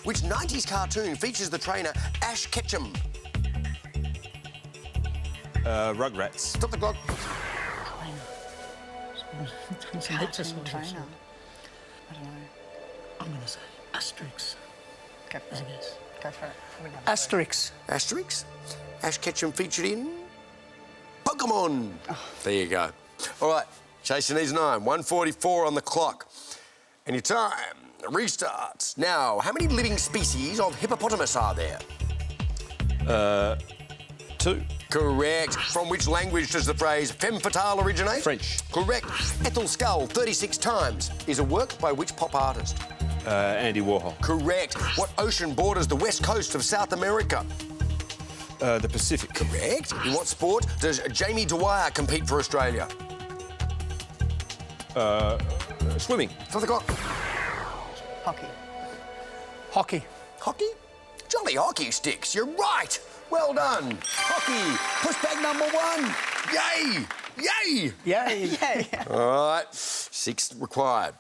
Which 90s cartoon features the trainer Ash Ketchum? Rugrats. Stop the clock. Cartoon trainer. I don't know. I'm going to say Asterix. Go for it. Go for it. Asterix. Asterix. Ash Ketchum featured in Pokemon. There you go. All right, chasing these 9. 1:44 on the clock. And your time restarts. Now, how many living species of hippopotamus are there? 2. Correct. From which language does the phrase femme fatale originate? French. Correct. Ethel Skull 36 times is a work by which pop artist? Andy Warhol. Correct. What ocean borders the west coast of South America? The Pacific. Correct. In what sport does Jamie Dwyer compete for Australia? Swimming. For the clock. Hockey. Hockey. Hockey? Jolly hockey sticks. You're right. Well done. Hockey. Pushback number 1. Yay. Yay. Yay. Yeah. All right. 6 required.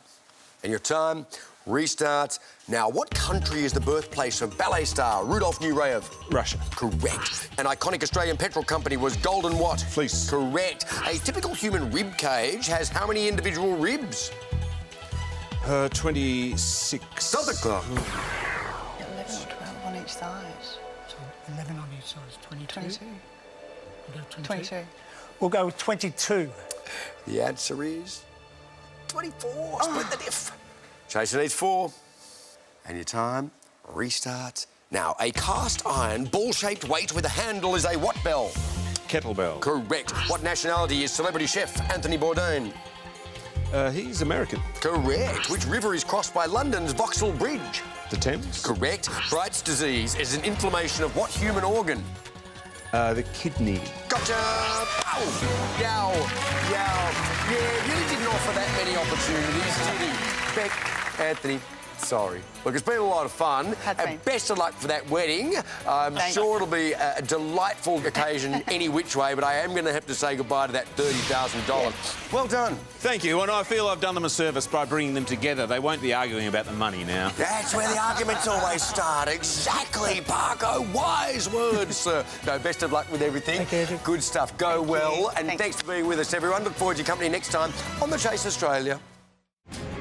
And your time restarts. Now, what country is the birthplace of ballet star Rudolf Nureyev? Russia. Correct. An iconic Australian petrol company was Golden what? Fleece. Correct. A typical human rib cage has how many individual ribs? 26. Stop the clock. 11 or 12 on each side. So 11 on each side is 22. 22. We'll go 22. 22. We'll go with 22. The answer is 24. Split the diff. Chaser needs 4. And your time restarts. Now, a cast iron ball-shaped weight with a handle is a what bell? Kettlebell. Correct. What nationality is celebrity chef Anthony Bourdain? He's American. Correct. Which river is crossed by London's Vauxhall Bridge? The Thames. Correct. Bright's disease is an inflammation of what human organ? The kidney. Gotcha! Ow! Yow! Yow! Yeah, really didn't offer that many opportunities, did he? Beck, Anthony, sorry. Look, it's been a lot of fun. Has been. And best of luck for that wedding. I'm Thanks. sure it'll be a delightful occasion any which way, but I am going to have to say goodbye to that $30,000. Well done. Thank you, and I feel I've done them a service by bringing them together. They won't be arguing about the money now. That's where the arguments always start. Exactly, Parko. Wise words, sir. No, best of luck with everything. Thank you. Good stuff. Go well. And Thanks. thanks for being with us, everyone. Look forward to your company next time on The Chase Australia.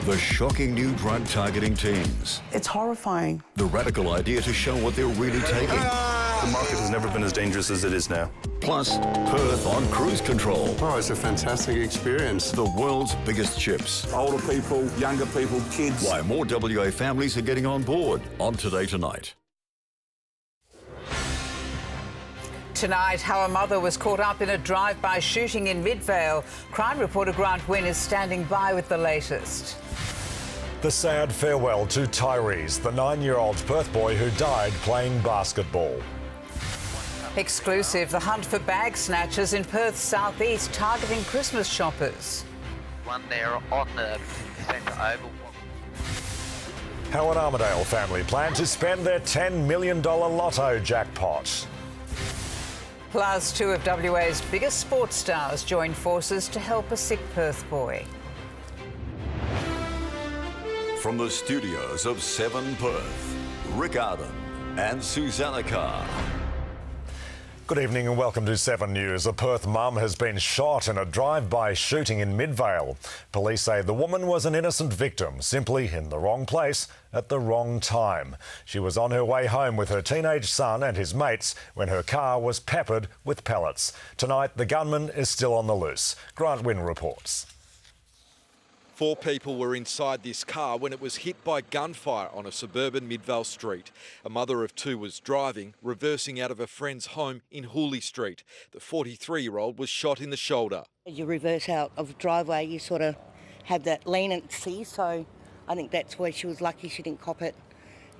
The shocking new drug targeting teens. It's horrifying. The radical idea to show what they're really taking. The market has never been as dangerous as it is now. Plus, Perth on cruise control. Oh, it's a fantastic experience. The world's biggest chips. Older people, younger people, kids. Why more WA families are getting on board on Today Tonight. Tonight, how a mother was caught up in a drive-by shooting in Midvale. Crime reporter Grant Wynn is standing by with the latest. The sad farewell to Tyrese, the 9-year-old Perth boy who died playing basketball. Exclusive, the hunt for bag snatchers in Perth's southeast targeting Christmas shoppers. One there on the centre oval. How an Armidale family plan to spend their $10 million lotto jackpot. Plus, 2 of WA's biggest sports stars join forces to help a sick Perth boy. From the studios of 7 Perth, Rick Arden and Susanna Carr. Good evening and welcome to 7 News. A Perth mum has been shot in a drive-by shooting in Midvale. Police say the woman was an innocent victim, simply in the wrong place at the wrong time. She was on her way home with her teenage son and his mates when her car was peppered with pellets. Tonight, the gunman is still on the loose. Grant Wynn reports. 4 people were inside this car when it was hit by gunfire on a suburban Midvale street. A mother of 2 was driving, reversing out of a friend's home in Hooley Street. The 43-year-old was shot in the shoulder. As you reverse out of the driveway, you sort of have that leniency, so I think that's where she was lucky she didn't cop it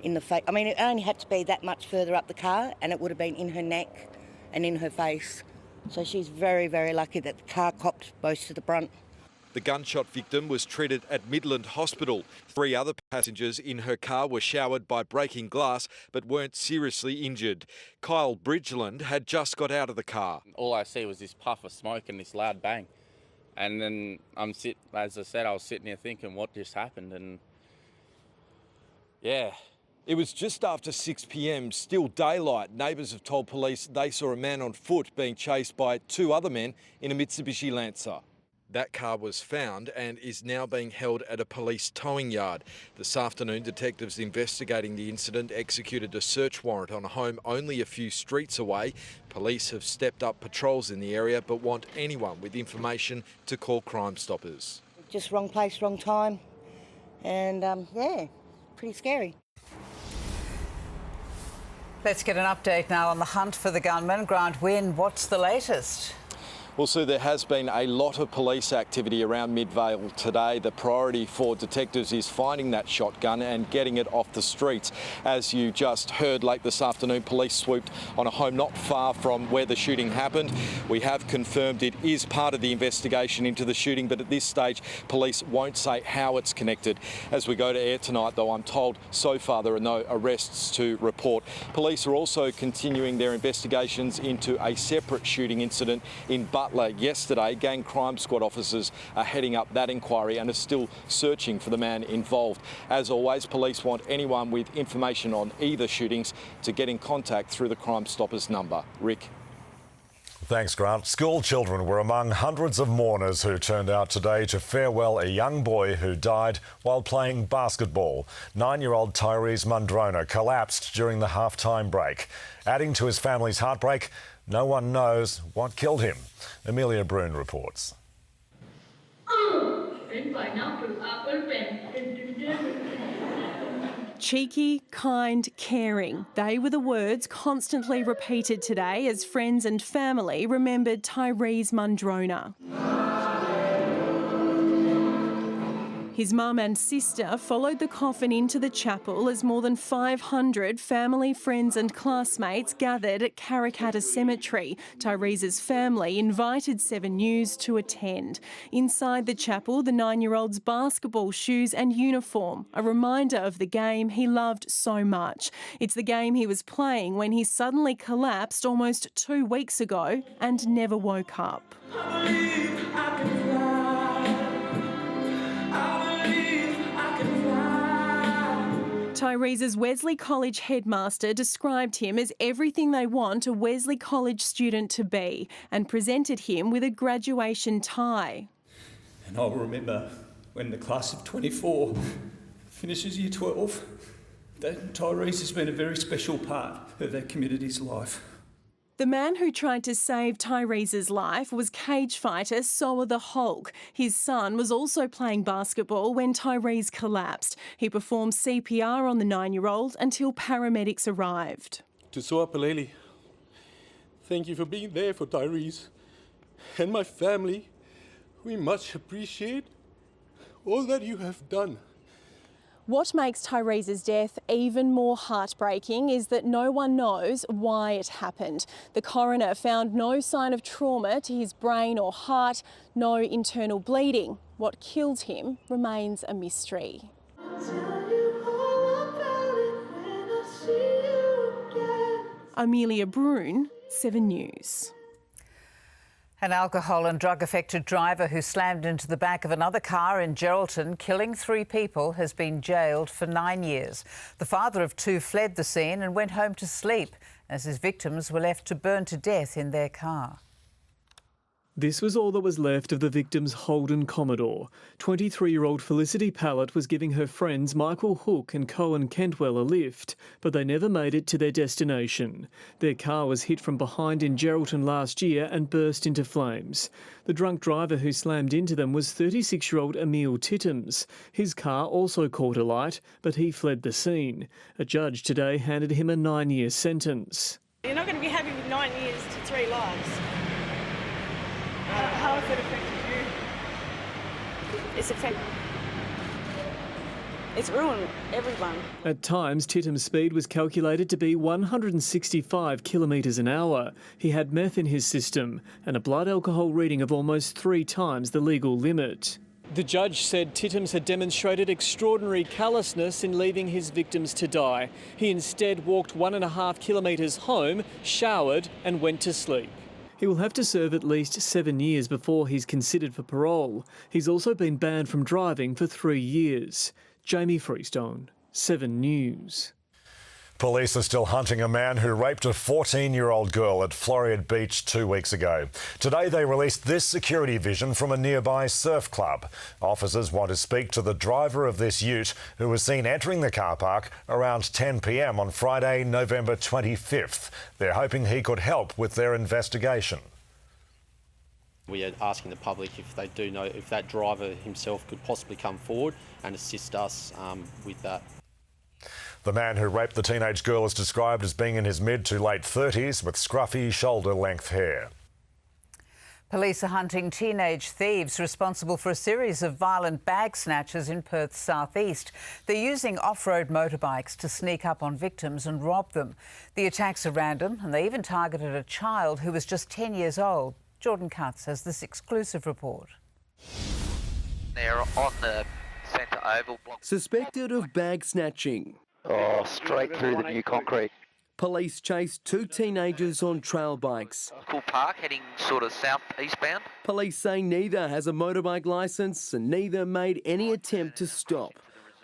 in the face. I mean, it only had to be that much further up the car and it would have been in her neck and in her face. So she's very, very lucky that the car copped most of the brunt. The gunshot victim was treated at Midland Hospital. 3 other passengers in her car were showered by breaking glass but weren't seriously injured. Kyle Bridgeland had just got out of the car. All I see was this puff of smoke and this loud bang. And then as I said, I was sitting here thinking what just happened, and yeah, It was just after 6 p.m, still daylight. Neighbours have told police they saw a man on foot being chased by two other men in a Mitsubishi Lancer. That car was found and is now being held at a police towing yard. This afternoon, detectives investigating the incident executed a search warrant on a home only a few streets away. Police have stepped up patrols in the area but want anyone with information to call Crime Stoppers. Just wrong place, wrong time, and yeah, pretty scary. Let's get an update now on the hunt for the gunman. Grant Wynne, what's the latest? Well, Sue, there has been a lot of police activity around Midvale today. The priority for detectives is finding that shotgun and getting it off the streets. As you just heard late this afternoon, police swooped on a home not far from where the shooting happened. We have confirmed it is part of the investigation into the shooting, but at this stage, police won't say how it's connected. As we go to air tonight, though, I'm told so far there are no arrests to report. Police are also continuing their investigations into a separate shooting incident in Butler yesterday. Gang crime squad officers are heading up that inquiry and are still searching for the man involved. As always, police want anyone with information on either shootings to get in contact through the Crime Stoppers number. Rick. Thanks, Grant. School children were among hundreds of mourners who turned out today to farewell a young boy who died while playing basketball. 9-year-old Tyrese Mundrona collapsed during the half-time break. Adding to his family's heartbreak, no one knows what killed him. Amelia Brune reports. Cheeky, kind, caring. They were the words constantly repeated today as friends and family remembered Tyrese Mundrona. His mum and sister followed the coffin into the chapel as more than 500 family, friends and classmates gathered at Karrakatta Cemetery. Tyrese's family invited 7 News to attend. Inside the chapel, the 9-year-old's basketball shoes and uniform, a reminder of the game he loved so much. It's the game he was playing when he suddenly collapsed almost 2 weeks ago and never woke up. Tyrese's Wesley College headmaster described him as everything they want a Wesley College student to be and presented him with a graduation tie. And I'll remember when the class of 24 finishes year 12, that Tyrese has been a very special part of that community's life. The man who tried to save Tyrese's life was cage fighter Soa the Hulk. His son was also playing basketball when Tyrese collapsed. He performed CPR on the 9-year-old until paramedics arrived. To Soa Paleli, thank you for being there for Tyrese and my family. We much appreciate all that you have done. What makes Tyrese's death even more heartbreaking is that no one knows why it happened. The coroner found no sign of trauma to his brain or heart, no internal bleeding. What killed him remains a mystery. Amelia Brune, 7 News. An alcohol and drug-affected driver who slammed into the back of another car in Geraldton, killing 3 people, has been jailed for 9 years. The father of 2 fled the scene and went home to sleep as his victims were left to burn to death in their car. This was all that was left of the victim's Holden Commodore. 23-year-old Felicity Pallett was giving her friends Michael Hook and Cohen Kentwell a lift, but they never made it to their destination. Their car was hit from behind in Geraldton last year and burst into flames. The drunk driver who slammed into them was 36-year-old Emil Tittums. His car also caught alight, but he fled the scene. A judge today handed him a 9-year sentence. You're not going to be happy with 9 years to 3 lives. How has it affected you? It's ruined everyone. At times, Tittum's speed was calculated to be 165 kilometres an hour. He had meth in his system and a blood alcohol reading of almost 3 times the legal limit. The judge said Tittums had demonstrated extraordinary callousness in leaving his victims to die. He instead walked 1.5 kilometres home, showered and went to sleep. He will have to serve at least 7 years before he's considered for parole. He's also been banned from driving for 3 years. Jamie Freestone, 7 News. Police are still hunting a man who raped a 14-year-old girl at Floreat Beach 2 weeks ago. Today they released this security vision from a nearby surf club. Officers want to speak to the driver of this ute who was seen entering the car park around 10 p.m. on Friday, November 25th. They're hoping he could help with their investigation. We are asking the public if they do know if that driver himself could possibly come forward and assist us with that. The man who raped the teenage girl is described as being in his mid to late 30s with scruffy shoulder-length hair. Police are hunting teenage thieves responsible for a series of violent bag snatches in Perth's southeast. They're using off-road motorbikes to sneak up on victims and rob them. The attacks are random and they even targeted a child who was just 10 years old. Jordan Cutts has this exclusive report. They're on the centre oval block. Suspected of bag snatching. Oh, straight through the new concrete. Police chased two teenagers on trail bikes. Cool Park heading sort of south eastbound. Police say neither has a motorbike licence and neither made any attempt to stop.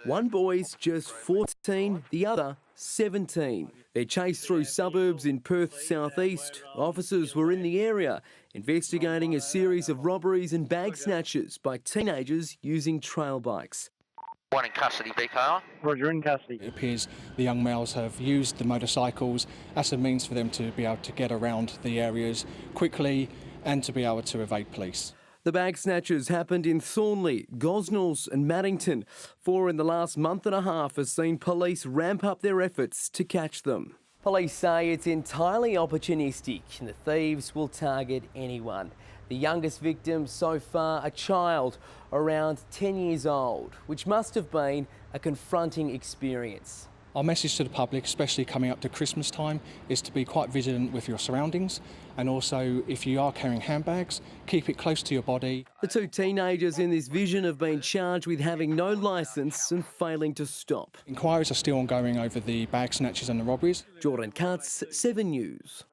One boy's just 14, the other 17. They're chased through suburbs in Perth's southeast. Officers were in the area investigating a series of robberies and bag snatches by teenagers using trail bikes. One in custody, BKR. Roger, in custody. It appears the young males have used the motorcycles as a means for them to be able to get around the areas quickly and to be able to evade police. The bag snatches happened in Thornley, Gosnells and Maddington. 4 in the last month and a half has seen police ramp up their efforts to catch them. Police say it's entirely opportunistic and the thieves will target anyone. The youngest victim so far, a child around 10 years old, which must have been a confronting experience. Our message to the public, especially coming up to Christmas time, is to be quite vigilant with your surroundings, and also if you are carrying handbags, keep it close to your body. The two teenagers in this vision have been charged with having no licence and failing to stop. Inquiries are still ongoing over the bag snatches and the robberies. Jordan Cutts, 7 News.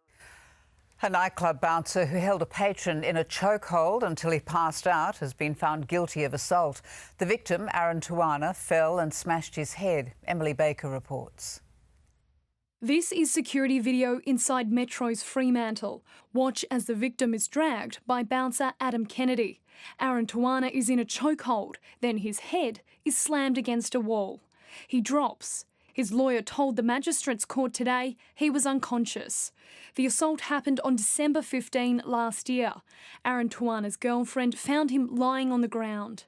A nightclub bouncer who held a patron in a chokehold until he passed out has been found guilty of assault. The victim, Aaron Tawana, fell and smashed his head. Emily Baker reports. This is security video inside Metro's Fremantle. Watch as the victim is dragged by bouncer Adam Kennedy. Aaron Tawana is in a chokehold, then his head is slammed against a wall. He drops. His lawyer told the Magistrates Court today he was unconscious. The assault happened on December 15 last year. Aaron Tawana's girlfriend found him lying on the ground.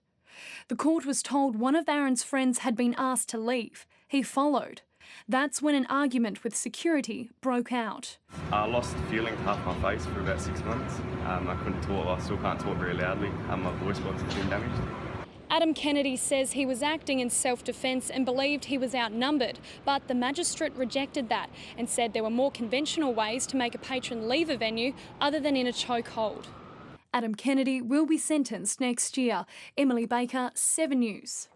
The court was told one of Aaron's friends had been asked to leave. He followed. That's when an argument with security broke out. I lost feeling half my face for about 6 months. I couldn't talk, I still can't talk very loudly. My voice box has been damaged. Adam Kennedy says he was acting in self-defence and believed he was outnumbered, but the magistrate rejected that and said there were more conventional ways to make a patron leave a venue other than in a chokehold. Adam Kennedy will be sentenced next year. Emily Baker, 7 News.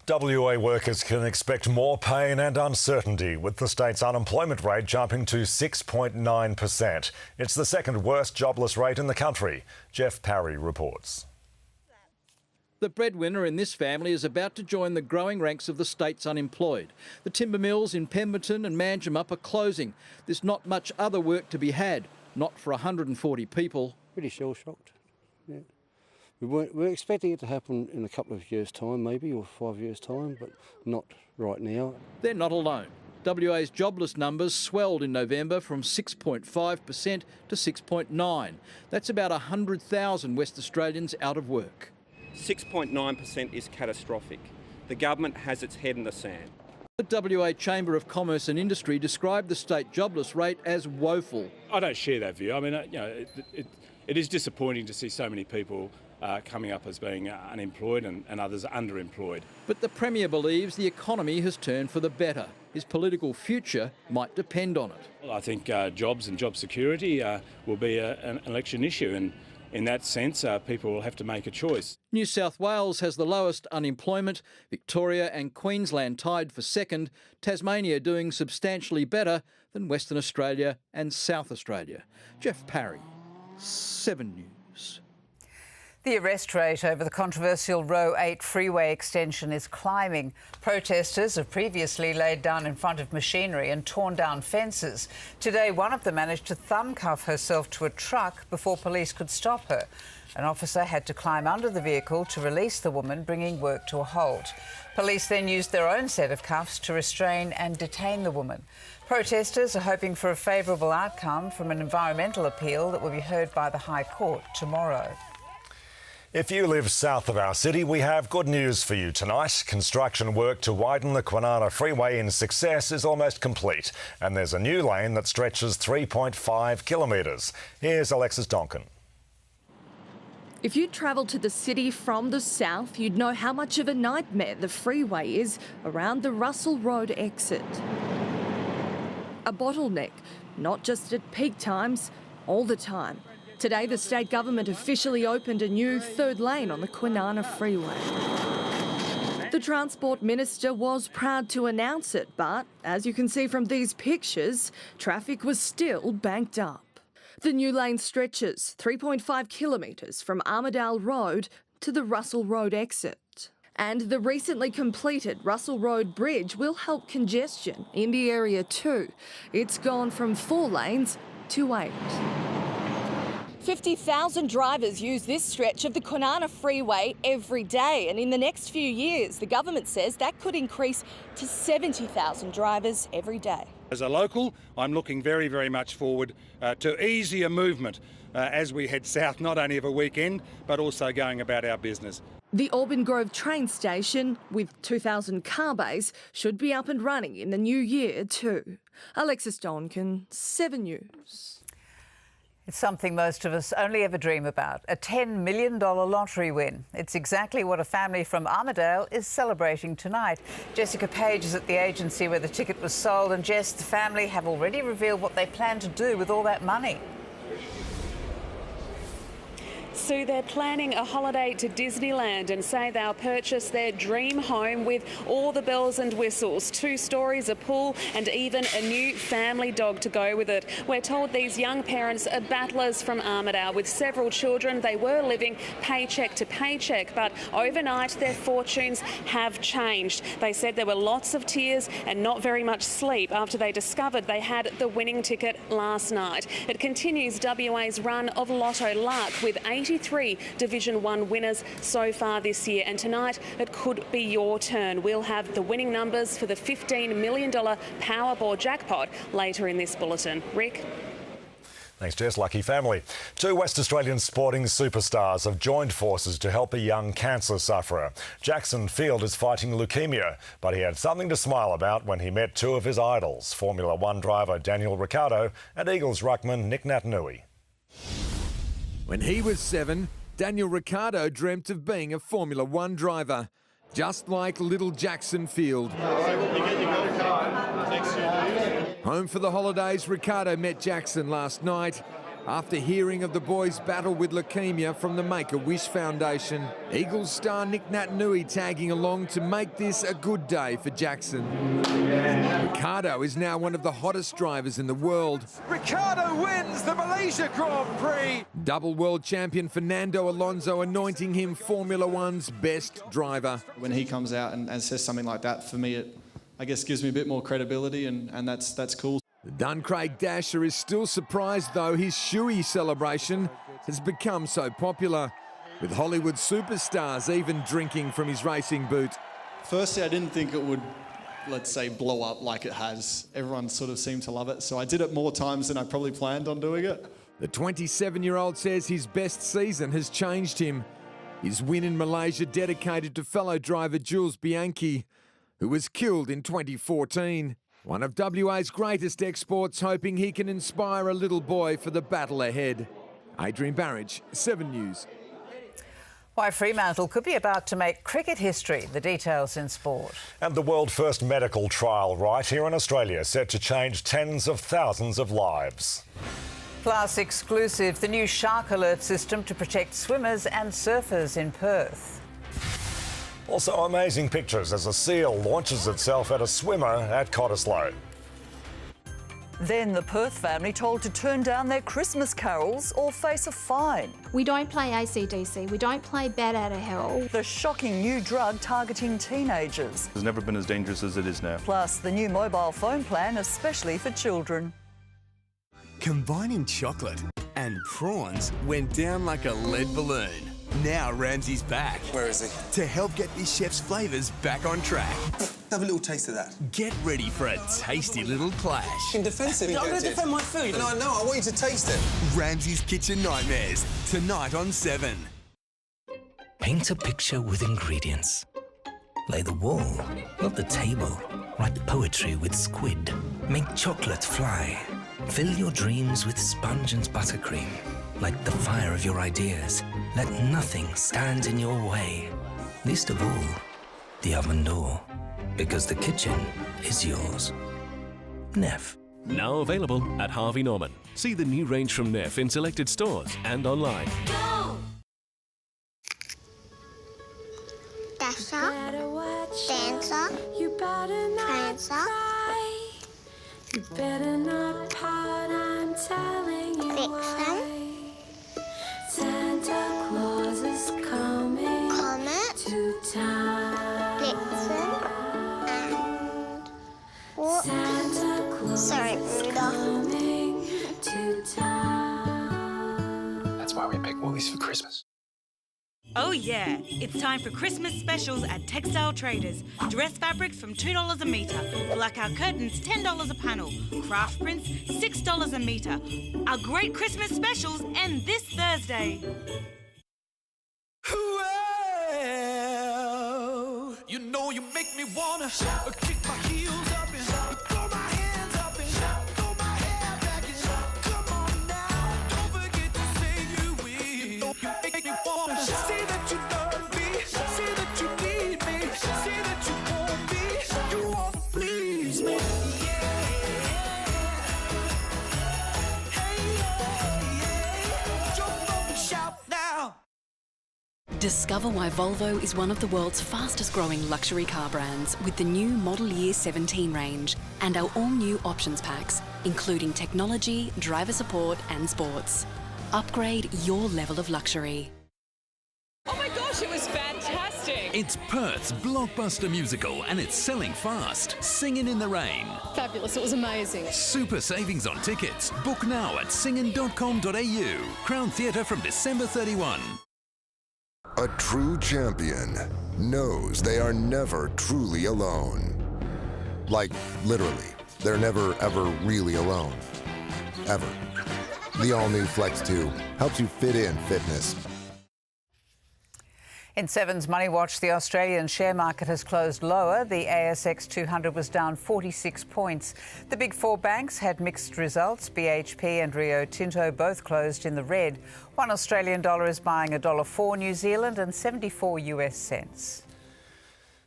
WA workers can expect more pain and uncertainty with the state's unemployment rate jumping to 6.9%. It's the second worst jobless rate in the country. Jeff Parry reports. The breadwinner in this family is about to join the growing ranks of the state's unemployed. The timber mills in Pemberton and Manjimup are closing. There's not much other work to be had, not for 140 people. Pretty shell-shocked, yeah. We're expecting it to happen in a couple of years' time, maybe, or 5 years' time, but not right now. They're not alone. WA's jobless numbers swelled in November from 6.5% to 6.9%. That's about 100,000 West Australians out of work. 6.9% is catastrophic. The government has its head in the sand. The WA Chamber of Commerce and Industry described the state jobless rate as woeful. I don't share that view. I mean, it is disappointing to see so many people coming up as being unemployed and others underemployed. But the Premier believes the economy has turned for the better. His political future might depend on it. Well, I think jobs and job security will be an election issue, and in that sense, people will have to make a choice. New South Wales has the lowest unemployment, Victoria and Queensland tied for second, Tasmania doing substantially better than Western Australia and South Australia. Jeff Parry, 7 News. The arrest rate over the controversial Row 8 freeway extension is climbing. Protesters have previously laid down in front of machinery and torn down fences. Today, one of them managed to thumb cuff herself to a truck before police could stop her. An officer had to climb under the vehicle to release the woman, bringing work to a halt. Police then used their own set of cuffs to restrain and detain the woman. Protesters are hoping for a favourable outcome from an environmental appeal that will be heard by the High Court tomorrow. If you live south of our city, we have good news for you tonight. Construction work to widen the Kwinana Freeway in Success is almost complete, and there's a new lane that stretches 3.5 kilometres. Here's Alexis Donkin. If you travel to the city from the south, you'd know how much of a nightmare the freeway is around the Russell Road exit. A bottleneck, not just at peak times, all the time. Today, the state government officially opened a new third lane on the Kwinana Freeway. The Transport Minister was proud to announce it, but as you can see from these pictures, traffic was still banked up. The new lane stretches 3.5 kilometres from Armidale Road to the Russell Road exit. And the recently completed Russell Road Bridge will help congestion in the area too. It's gone from 4 lanes to 8. 50,000 drivers use this stretch of the Kwinana Freeway every day, and in the next few years, the government says that could increase to 70,000 drivers every day. As a local, I'm looking very, very much forward to easier movement as we head south, not only of a weekend, but also going about our business. The Auburn Grove train station, with 2,000 car bays, should be up and running in the new year too. Alexis Donkin, 7 News. It's something most of us only ever dream about, a $10 million lottery win. It's exactly what a family from Armidale is celebrating tonight. Jessica Page is at the agency where the ticket was sold, and Jess, the family have already revealed what they plan to do with all that money. Sue, they're planning a holiday to Disneyland and say they'll purchase their dream home with all the bells and whistles, 2 stories, a pool and even a new family dog to go with it. We're told these young parents are battlers from Armidale with several children. They were living paycheck to paycheck, but overnight their fortunes have changed. They said there were lots of tears and not very much sleep after they discovered they had the winning ticket last night. It continues WA's run of Lotto Luck with 83 Division 1 winners so far this year, and tonight it could be your turn. We'll have the winning numbers for the $15 million Powerball jackpot later in this bulletin. Rick? Thanks, Jess. Lucky family. 2 West Australian sporting superstars have joined forces to help a young cancer sufferer. Jackson Field is fighting leukemia, but he had something to smile about when he met 2 of his idols, Formula 1 driver Daniel Ricciardo and Eagles ruckman Nick Natanui. When he was 7, Daniel Ricciardo dreamt of being a Formula 1 driver, just like little Jackson Field. Home for the holidays, Ricciardo met Jackson last night after hearing of the boy's battle with leukemia from the Make-A-Wish Foundation. Eagles star Nick Natanui tagging along to make this a good day for Jackson. Ricciardo is now one of the hottest drivers in the world. Ricciardo wins the Malaysia Grand Prix. Double world champion Fernando Alonso anointing him Formula One's best driver. When he comes out and says something like that, for me it, I guess, gives me a bit more credibility, and that's cool. The Duncraig Dasher is still surprised, though, his shoey celebration has become so popular, with Hollywood superstars even drinking from his racing boot. Firstly, I didn't think it would, let's say, blow up like it has. Everyone sort of seemed to love it, so I did it more times than I probably planned on doing it. The 27-year-old says his best season has changed him. His win in Malaysia dedicated to fellow driver Jules Bianchi, who was killed in 2014. One of WA's greatest exports, hoping he can inspire a little boy for the battle ahead. Adrian Barrage, 7 News. Why Fremantle could be about to make cricket history. The details in sport. And the world first medical trial right here in Australia, set to change tens of thousands of lives. Plus exclusive, the new shark alert system to protect swimmers and surfers in Perth. Also amazing pictures as a seal launches itself at a swimmer at Cottesloe. Then the Perth family told to turn down their Christmas carols or face a fine. We don't play AC/DC, we don't play Bat Out of Hell. The shocking new drug targeting teenagers. It's never been as dangerous as it is now. Plus the new mobile phone plan, especially for children. Combining chocolate and prawns went down like a lead balloon. Now Ramsay's back. Where is he? To help get this chef's flavours back on track. Have a little taste of that. Get ready for a tasty little clash. In defensive. I'm going to defend my food. No, I know. I want you to taste it. Ramsay's Kitchen Nightmares, tonight on 7. Paint a picture with ingredients. Lay the wall, not the table. Write poetry with squid. Make chocolate fly. Fill your dreams with sponge and buttercream. Light the fire of your ideas. Let nothing stand in your way. Least of all, the oven door. Because the kitchen is yours. Neff. Now available at Harvey Norman. See the new range from Neff in selected stores and online. Dasher, Dancer, Prancer, you better not part, I'm telling you why. Santa Claus is coming to town. Santa Claus is coming to town. That's why we pick Woolies for Christmas. Oh yeah, it's time for Christmas specials at Textile Traders. Dress fabrics from $2 a metre, blackout curtains $10 a panel, craft prints $6 a metre. Our great Christmas specials end this Thursday. Well, you know you make me wanna kick my heels up and throw my hands up and throw my hair back and come on now, don't forget to say you will. You make me wanna say that you love me, say that you need me, say that you want me, you wanna please me. Discover why Volvo is one of the world's fastest growing luxury car brands with the new Model Year 17 range and our all-new options packs, including technology, driver support and sports. Upgrade your level of luxury. Oh my gosh, it was fantastic! It's Perth's blockbuster musical and it's selling fast. Singin' in the Rain. Fabulous, it was amazing. Super savings on tickets. Book now at singin.com.au. Crown Theatre from December 31. A true champion knows they are never truly alone. Like, literally, they're never, ever really alone. Ever. The all-new Flex 2 helps you fit in fitness. In Seven's Money Watch, the Australian share market has closed lower. The ASX 200 was down 46 points. The big four banks had mixed results. BHP and Rio Tinto both closed in the red. One Australian dollar is buying $1.04 New Zealand and 74 US cents.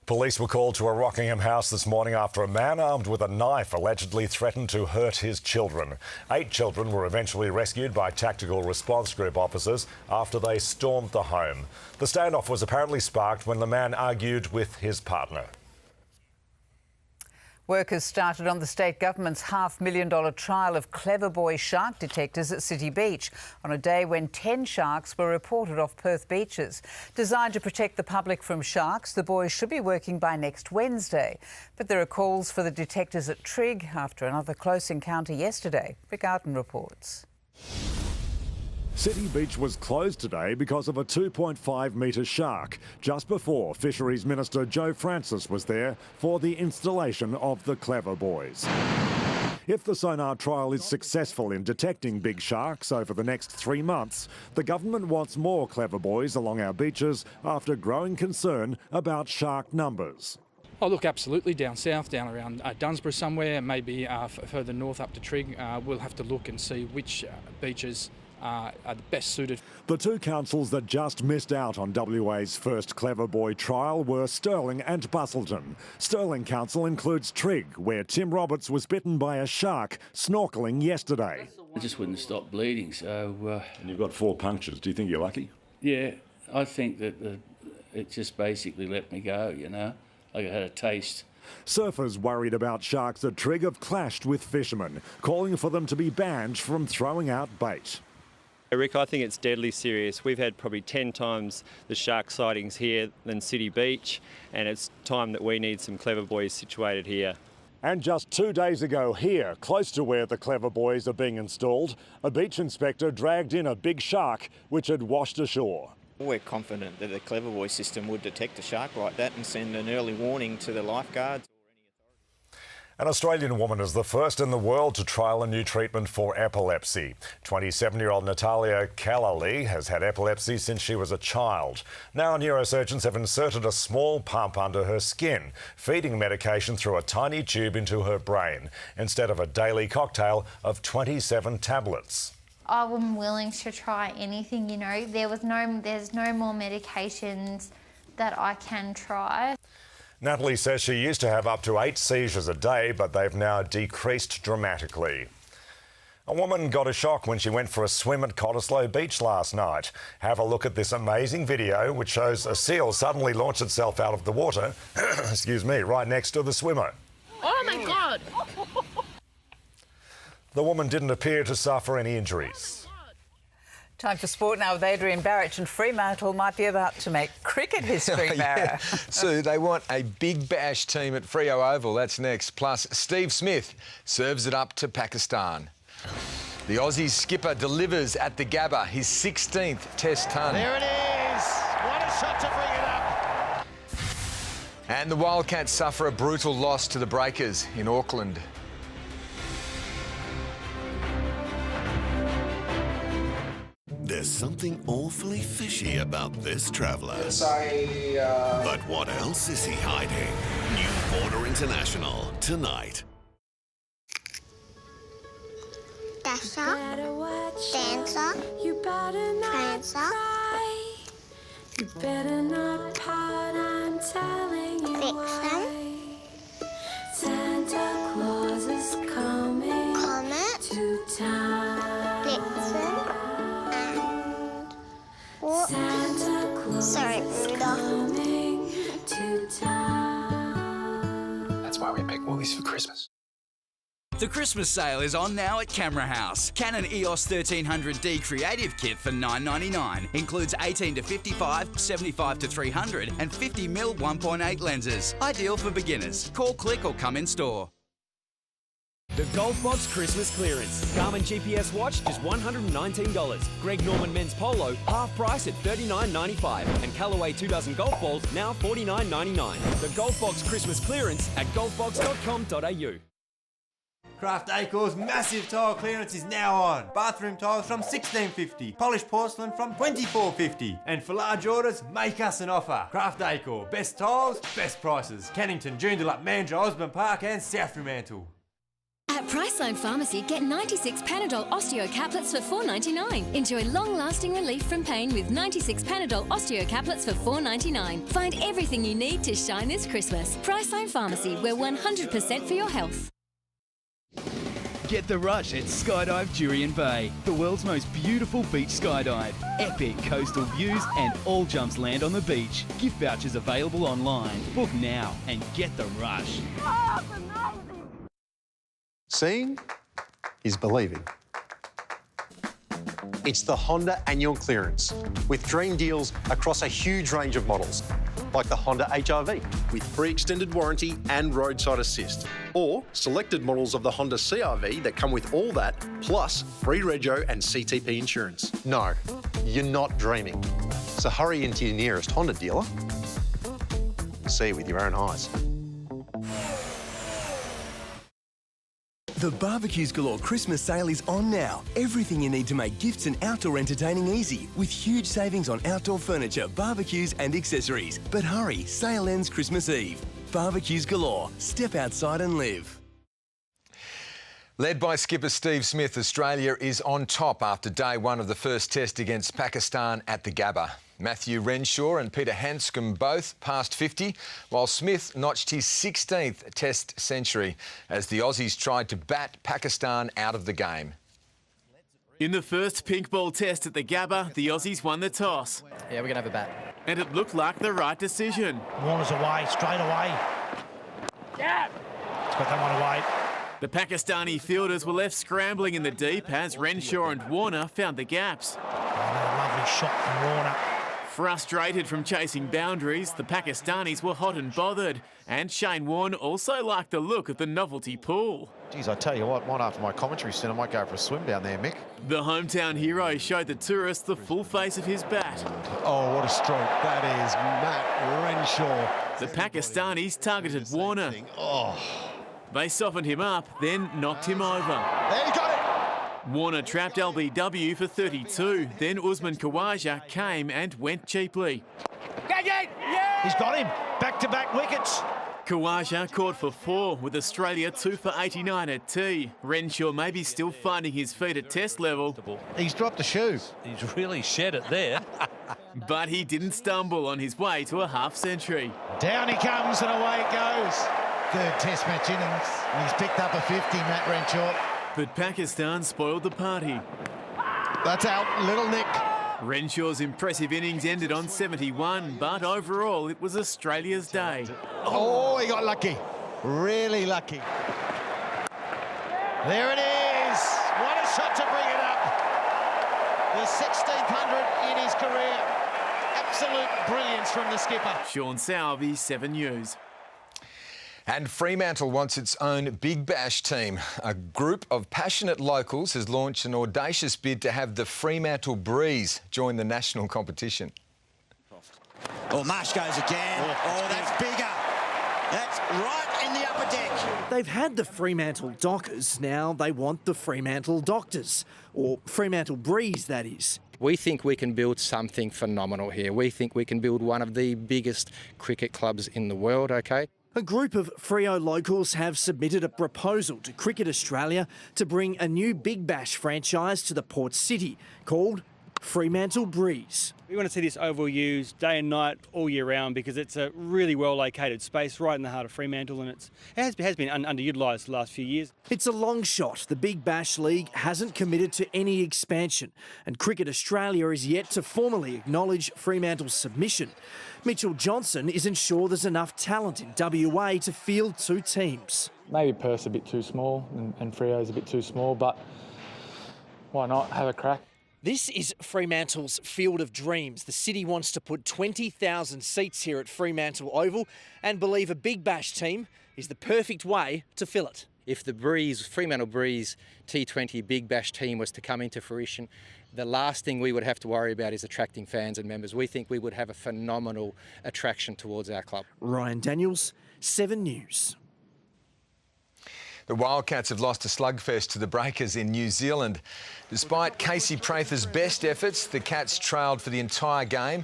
Police were called to a Rockingham house this morning after a man armed with a knife allegedly threatened to hurt his children. 8 children were eventually rescued by Tactical Response Group officers after they stormed the home. The standoff was apparently sparked when the man argued with his partner. Workers started on the state government's $500,000 trial of clever boy shark detectors at City Beach on a day when 10 sharks were reported off Perth beaches. Designed to protect the public from sharks, the boys should be working by next Wednesday. But there are calls for the detectors at Trigg after another close encounter yesterday. Rick Arden reports. City Beach was closed today because of a 2.5-metre shark, just before Fisheries Minister Joe Francis was there for the installation of the Clever Boys. If the sonar trial is successful in detecting big sharks over the next 3 months, the government wants more Clever Boys along our beaches after growing concern about shark numbers. Oh, look, absolutely. Down south, down around Dunsborough somewhere, maybe further north up to Trigg, we'll have to look and see which beaches are the best suited. The 2 councils that just missed out on WA's first Clever Boy trial were Stirling and Busselton. Stirling Council includes Trigg, where Tim Roberts was bitten by a shark snorkelling yesterday. I just wouldn't stop bleeding, so... And you've got 4 punctures. Do you think you're lucky? Yeah, I think that it just basically let me go, you know? Like I had a taste. Surfers worried about sharks at Trigg have clashed with fishermen, calling for them to be banned from throwing out bait. Rick, I think it's deadly serious. We've had probably 10 times the shark sightings here than City Beach, and it's time that we need some clever boys situated here. And just 2 days ago here, close to where the clever boys are being installed, a beach inspector dragged in a big shark which had washed ashore. We're confident that the Clever Boy system would detect a shark like that and send an early warning to the lifeguards. An Australian woman is the first in the world to trial a new treatment for epilepsy. 27-year-old Natalia Kalali has had epilepsy since she was a child. Now neurosurgeons have inserted a small pump under her skin, feeding medication through a tiny tube into her brain, instead of a daily cocktail of 27 tablets. I'm willing to try anything, you know. There's no more medications that I can try. Natalie says she used to have up to 8 seizures a day, but they've now decreased dramatically. A woman got a shock when she went for a swim at Cottesloe Beach last night. Have a look at this amazing video which shows a seal suddenly launch itself out of the water, excuse me, right next to the swimmer. Oh my God! The woman didn't appear to suffer any injuries. Time for sport now with Adrian Barrett, and Fremantle might be about to make cricket history, Barrett. Sue, they want a big bash team at Freo Oval. That's next. Plus, Steve Smith serves it up to Pakistan. The Aussie skipper delivers at the Gabba, his 16th Test ton. There it is! What a shot to bring it up! And the Wildcats suffer a brutal loss to the Breakers in Auckland. There's something awfully fishy about this traveller. Sorry, But what else is he hiding? New Border International, tonight. Dasher, Dancer, Prancer, You better not pout, I'm telling you Vixen, Santa Claus is coming Comet, to town. Blitzen, and what? Santa Claus Sorry, is Rudolph. coming to town. That's why we pick movies for Christmas. The Christmas sale is on now at Camera House. Canon EOS 1300D Creative Kit for $9.99. Includes 18 to 55, 75 to 300 and 50mm 1.8 lenses. Ideal for beginners. Call, click or come in store. The Golf Box Christmas clearance. Garmin GPS watch just $119. Greg Norman men's polo half price at $39.95. And Callaway 2 dozen golf balls now $49.99. The Golf Box Christmas clearance at golfbox.com.au. Craft Acre's massive tile clearance is now on. Bathroom tiles from $16.50, polished porcelain from $24.50. And for large orders, make us an offer. Craft Acre, best tiles, best prices. Cannington, Joondalup, Mandurah, Osborne Park and South Fremantle. At Priceline Pharmacy, get 96 Panadol Osteocaplets for $4.99. Enjoy long-lasting relief from pain with 96 Panadol Osteocaplets for $4.99. Find everything you need to shine this Christmas. Priceline Pharmacy, we're 100% for your health. Get the rush at Skydive Jurien Bay, the world's most beautiful beach skydive. Epic coastal views and all jumps land on the beach. Gift vouchers available online. Book now and get the rush. Oh, that's amazing! Seeing is believing. It's the Honda annual clearance with dream deals across a huge range of models, like the Honda HR-V with free extended warranty and roadside assist, or selected models of the Honda CR-V that come with all that, plus free rego and CTP insurance. No, you're not dreaming. So hurry into your nearest Honda dealer. See it with your own eyes. The Barbecues Galore Christmas sale is on now. Everything you need to make gifts and outdoor entertaining easy, with huge savings on outdoor furniture, barbecues and accessories. But hurry, sale ends Christmas Eve. Barbecues Galore. Step outside and live. Led by skipper Steve Smith, Australia is on top after day one of the first test against Pakistan at the Gabba. Matthew Renshaw and Peter Hanscom both passed 50, while Smith notched his 16th Test century as the Aussies tried to bat Pakistan out of the game. In the first pink ball test at the Gabba, the Aussies won the toss. Yeah, we're going to have a bat. And it looked like the right decision. Warner's away, straight away. Yeah. Put that one away. The Pakistani fielders were left scrambling in the deep as Renshaw and Warner found the gaps. Lovely shot from Warner. Frustrated from chasing boundaries, the Pakistanis were hot and bothered, and Shane Warne also liked the look of the novelty pool. Geez, I tell you what, one after my commentary stint, I might go for a swim down there, Mick. The hometown hero showed the tourists the full face of his bat. Oh, what a stroke. That is Matt Renshaw. The Pakistanis targeted Warner. They softened him up, then knocked him over. There, he got it! Warner trapped LBW for 32, then Usman Khawaja came and went cheaply. Yeah. He's got him. Back-to-back wickets. Khawaja caught for 4, with Australia 2 for 89 at tee. Renshaw may be still finding his feet at test level. He's dropped the shoe. He's really shed it there. But he didn't stumble on his way to a half-century. Down he comes and away it goes. Third test match innings. And he's picked up a 50, Matt Renshaw. But Pakistan spoiled the party. That's out, little Nick. Renshaw's impressive innings ended on 71, but overall it was Australia's day. Oh, he got lucky. Really lucky. There it is. What a shot to bring it up. The 16th 100 in his career. Absolute brilliance from the skipper. Sean Sowerby, 7 News. And Fremantle wants its own Big Bash team. A group of passionate locals has launched an audacious bid to have the Fremantle Breeze join the national competition. Oh, Marsh goes again. Oh, that's bigger. That's right in the upper deck. They've had the Fremantle Dockers, now they want the Fremantle Doctors, or Fremantle Breeze, that is. We think we can build something phenomenal here. We think we can build one of the biggest cricket clubs in the world, OK? A group of Freo locals have submitted a proposal to Cricket Australia to bring a new Big Bash franchise to the port city called Fremantle Breeze. We want to see this oval used day and night all year round because it's a really well located space right in the heart of Fremantle, and it has been underutilised the last few years. It's a long shot. The Big Bash League hasn't committed to any expansion, and Cricket Australia is yet to formally acknowledge Fremantle's submission. Mitchell Johnson isn't sure there's enough talent in WA to field 2 teams. Maybe Perth's a bit too small and Freo's a bit too small, but why not have a crack? This is Fremantle's Field of Dreams. The city wants to put 20,000 seats here at Fremantle Oval and believe a Big Bash team is the perfect way to fill it. If the Fremantle Breeze T20 Big Bash team was to come into fruition, the last thing we would have to worry about is attracting fans and members. We think we would have a phenomenal attraction towards our club. Ryan Daniels, 7 News. The Wildcats have lost a slugfest to the Breakers in New Zealand. Despite Casey Prather's best efforts, the Cats trailed for the entire game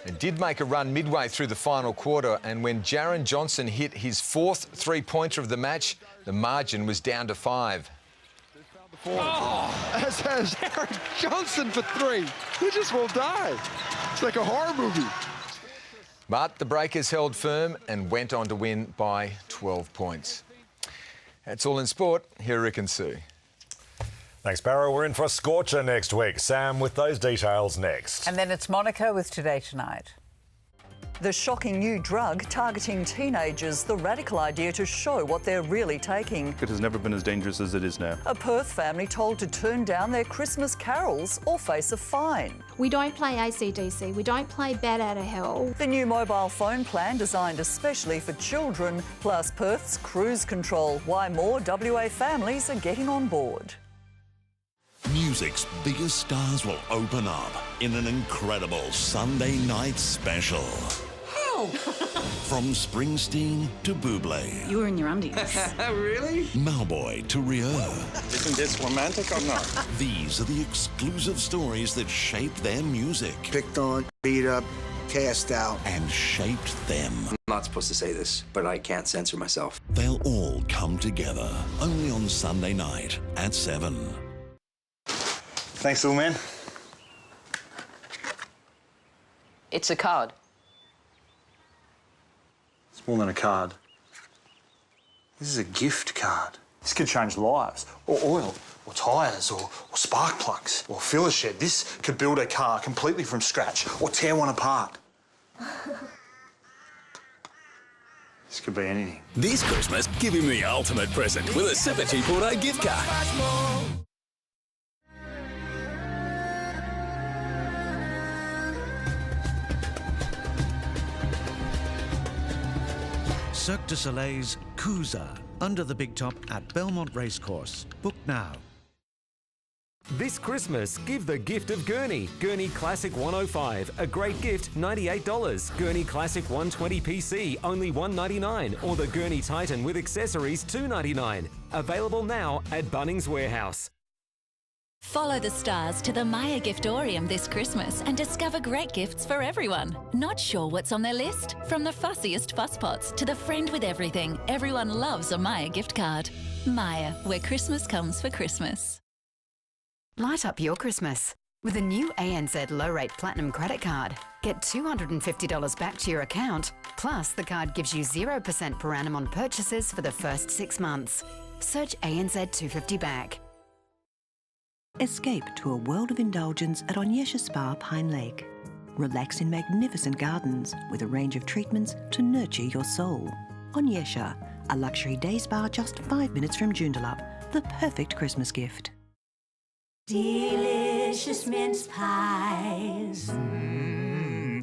and did make a run midway through the final quarter, and when Jaron Johnson hit his 4th three-pointer of the match, the margin was down to 5. Oh, as has Jaron Johnson for 3. He just won't die. It's like a horror movie. But the Breakers held firm and went on to win by 12 points. That's all in sport. Here are Rick and Sue. Thanks, Barrow. We're in for a scorcher next week. Sam with those details next. And then it's Monica with Today Tonight. The shocking new drug targeting teenagers, the radical idea to show what they're really taking. It has never been as dangerous as it is now. A Perth family told to turn down their Christmas carols or face a fine. We don't play AC/DC, we don't play Bat Out of Hell. The new mobile phone plan designed especially for children, plus Perth's cruise control. Why more WA families are getting on board. Music's biggest stars will open up in an incredible Sunday night special. How? From Springsteen to Bublé. You were in your undies. Really? Malboy to Rio. Isn't this romantic or not? These are the exclusive stories that shaped their music. Picked on, beat up, cast out. And shaped them. I'm not supposed to say this, but I can't censor myself. They'll all come together, only on Sunday night at 7. Thanks, little man. It's a card. It's more than a card. This is a gift card. This could change lives. Or oil, or tyres, or spark plugs, or fill a shed. This could build a car completely from scratch, or tear one apart. This could be anything. This Christmas, give him the ultimate present with a Cemetery Porto gift card. Cirque du Soleil's Coosa, under the big top at Belmont Racecourse. Book now. This Christmas, give the gift of Gurney. Gurney Classic 105, a great gift, $98. Gurney Classic 120 PC, only $199. Or the Gurney Titan with accessories, $299. Available now at Bunnings Warehouse. Follow the stars to the Maya Giftorium this Christmas and discover great gifts for everyone. Not sure what's on their list? From the fussiest fusspots to the friend with everything, everyone loves a Maya gift card. Maya, where Christmas comes for Christmas. Light up your Christmas with a new ANZ low-rate Platinum credit card. Get $250 back to your account, plus the card gives you 0% per annum on purchases for the first 6 months. Search ANZ 250 back. Escape to a world of indulgence at Onyesha Spa Pine Lake. Relax in magnificent gardens with a range of treatments to nurture your soul. Onyesha, a luxury day spa just 5 minutes from Joondalup, the perfect Christmas gift. Delicious mince pies.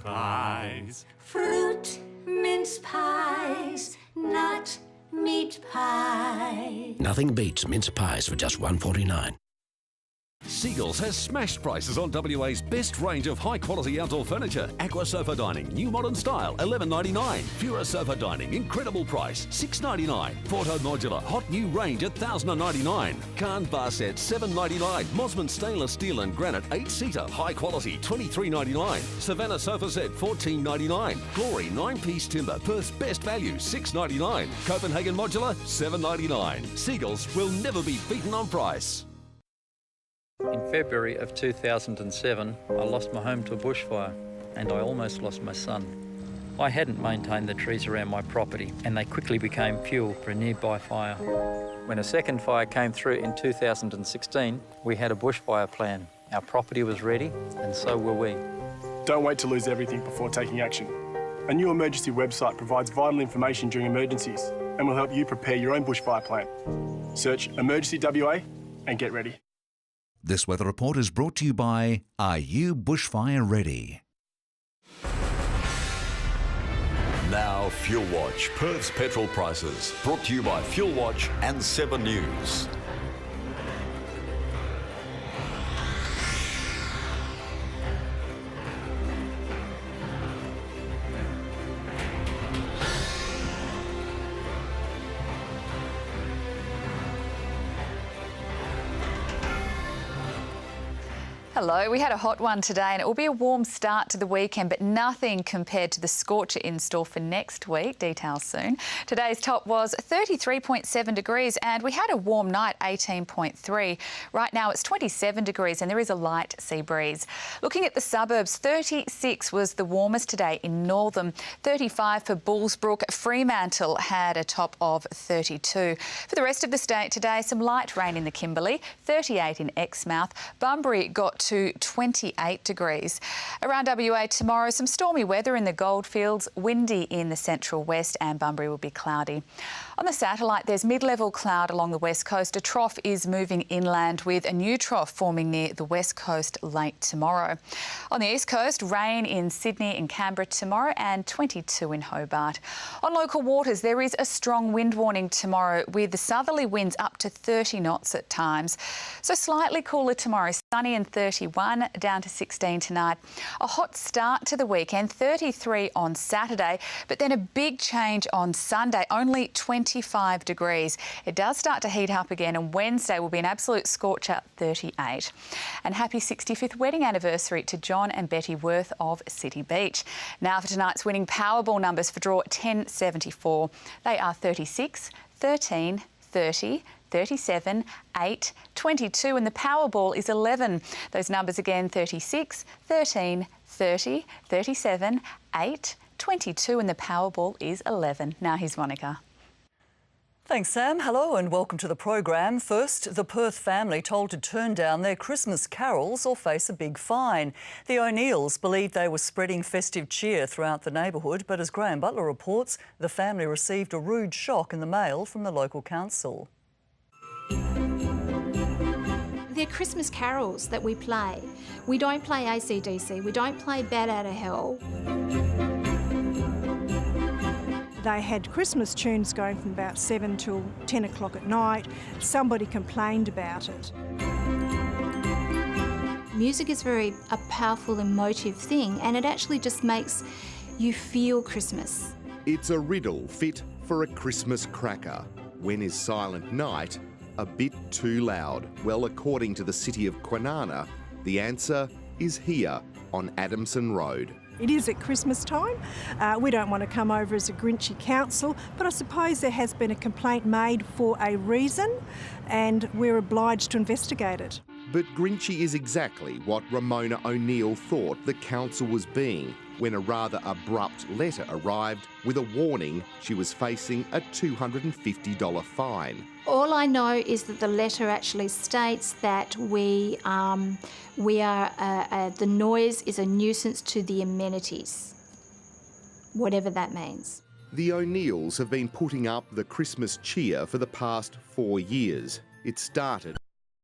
Pies. Fruit mince pies. Nut meat pie. Nothing beats mince pies for just $1.49. Seagulls has smashed prices on WA's best range of high-quality outdoor furniture. Aqua Sofa Dining, new modern style, $11.99. Pura Sofa Dining, incredible price, $6.99. Porto Modular, hot new range at $1,099. Kahn Bar Set, $7.99. Mosman Stainless Steel and Granite, 8-seater, high quality, $23.99. Savannah Sofa Set, $14.99. Glory, 9-piece timber, Perth's best value, $6.99. Copenhagen Modular, $7.99. Seagulls will never be beaten on price. In February of 2007, I lost my home to a bushfire and I almost lost my son. I hadn't maintained the trees around my property and they quickly became fuel for a nearby fire. When a second fire came through in 2016, we had a bushfire plan. Our property was ready and so were we. Don't wait to lose everything before taking action. A new emergency website provides vital information during emergencies and will help you prepare your own bushfire plan. Search Emergency WA and get ready. This weather report is brought to you by Are You Bushfire Ready? Now Fuel Watch, Perth's petrol prices. Brought to you by Fuel Watch and 7 News. Hello, we had a hot one today and it will be a warm start to the weekend, but nothing compared to the scorcher in store for next week. Details soon. Today's top was 33.7 degrees and we had a warm night, 18.3. Right now it's 27 degrees and there is a light sea breeze. Looking at the suburbs, 36 was the warmest today in Northam, 35 for Bullsbrook. Fremantle had a top of 32. For the rest of the state today, some light rain in the Kimberley, 38 in Exmouth. Bunbury got to 28 degrees. Around WA tomorrow, some stormy weather in the Goldfields, windy in the central west and Bunbury will be cloudy. On the satellite, there's mid-level cloud along the west coast. A trough is moving inland with a new trough forming near the west coast late tomorrow. On the east coast, rain in Sydney and Canberra tomorrow and 22 in Hobart. On local waters, there is a strong wind warning tomorrow with the southerly winds up to 30 knots at times. So slightly cooler tomorrow, sunny and 31, down to 16 tonight. A hot start to the weekend, 33 on Saturday, but then a big change on Sunday, only 25 degrees. It does start to heat up again and Wednesday will be an absolute scorcher, 38. And happy 65th wedding anniversary to John and Betty Worth of City Beach. Now for tonight's winning Powerball numbers for draw 1074. They are 36, 13, 30, 37, 8, 22 and the Powerball is 11. Those numbers again, 36, 13, 30, 37, 8, 22 and the Powerball is 11. Now here's Monica. Thanks, Sam. Hello and welcome to the program. First, the Perth family told to turn down their Christmas carols or face a big fine. The O'Neills believed they were spreading festive cheer throughout the neighbourhood, but as Graham Butler reports, the family received a rude shock in the mail from the local council. They're Christmas carols that we play. We don't play AC/DC, we don't play Bat Out of Hell. They had Christmas tunes going from about 7 till 10 o'clock at night. Somebody complained about it. Music is a powerful, emotive thing, and it actually just makes you feel Christmas. It's a riddle fit for a Christmas cracker. When is Silent Night a bit too loud? Well, according to the City of Kwinana, the answer is here on Adamson Road. It is at Christmas time. We don't want to come over as a Grinchy council, but I suppose there has been a complaint made for a reason and we're obliged to investigate it. But Grinchy is exactly what Ramona O'Neill thought the council was being when a rather abrupt letter arrived with a warning she was facing a $250 fine. All I know is that the letter actually states that the noise is a nuisance to the amenities, whatever that means. The O'Neills have been putting up the Christmas cheer for the past 4 years. It started